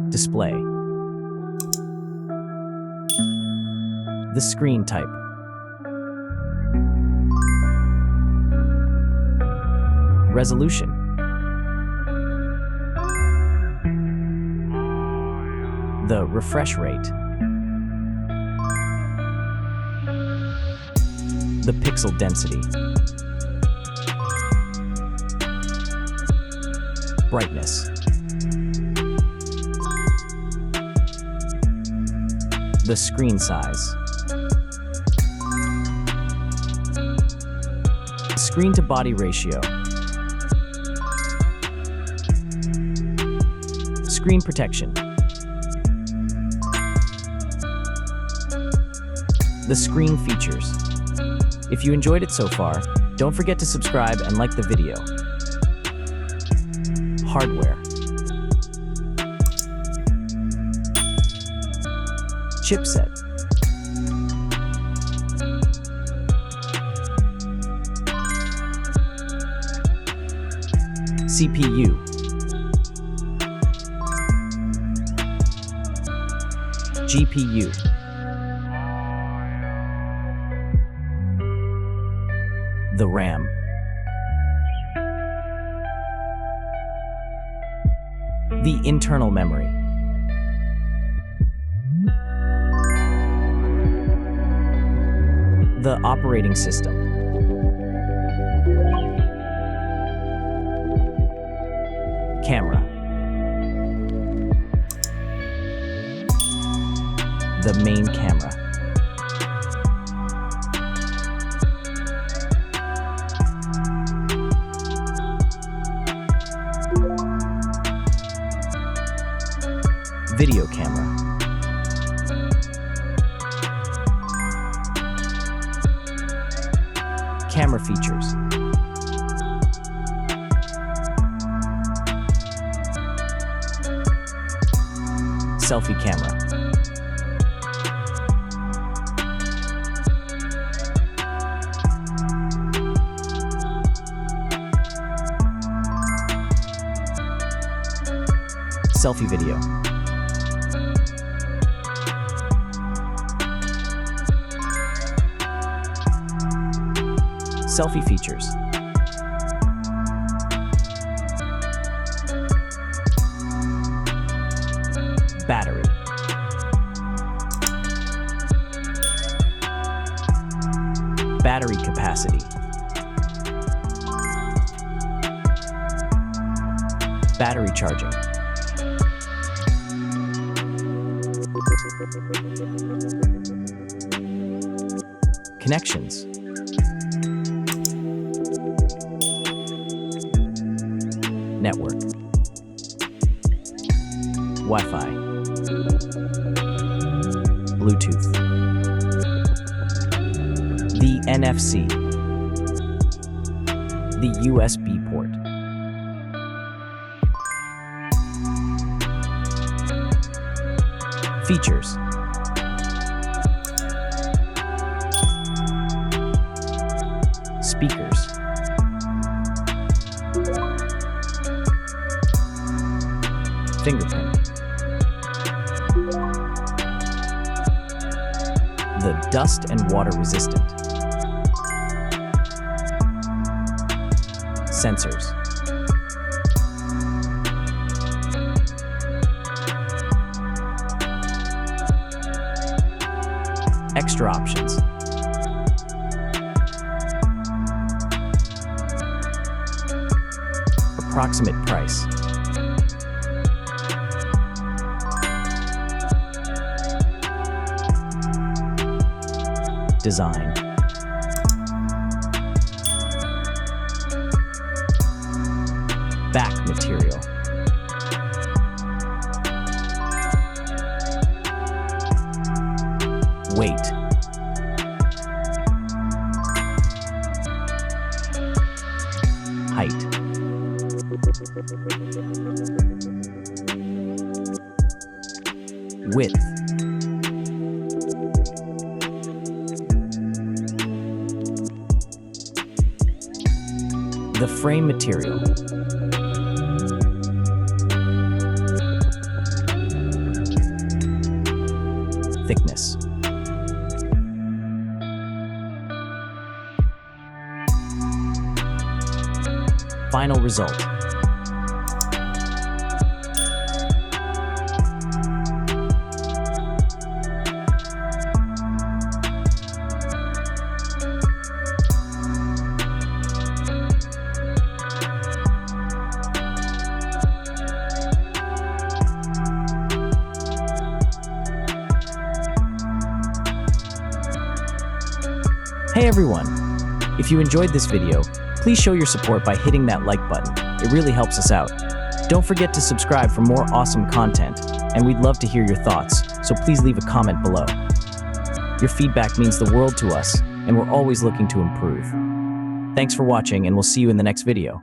Display. The screen type. Resolution. The refresh rate. The pixel density. Brightness. The screen size. Screen to body ratio. Screen protection. The screen features. If you enjoyed it so far, don't forget to subscribe and like the video. Hardware. Chipset. CPU. GPU. The RAM. The internal memory. The operating system. Camera. The main camera. Video camera. Camera features. Selfie camera. Selfie video. Selfie features. Battery. Battery capacity. Battery charging. Connections. Network. Wi-Fi. Bluetooth. The NFC. The USB port. Features. Speakers. Fingerprint. The dust and water resistant. Sensors. Extra options. Approximate price. Design. Back material. Weight. Height. Width. The frame material. Thickness. Final result. Hey everyone! If you enjoyed this video, please show your support by hitting that like button. It really helps us out. Don't forget to subscribe for more awesome content, and we'd love to hear your thoughts, so please leave a comment below. Your feedback means the world to us, and we're always looking to improve. Thanks for watching, and we'll see you in the next video.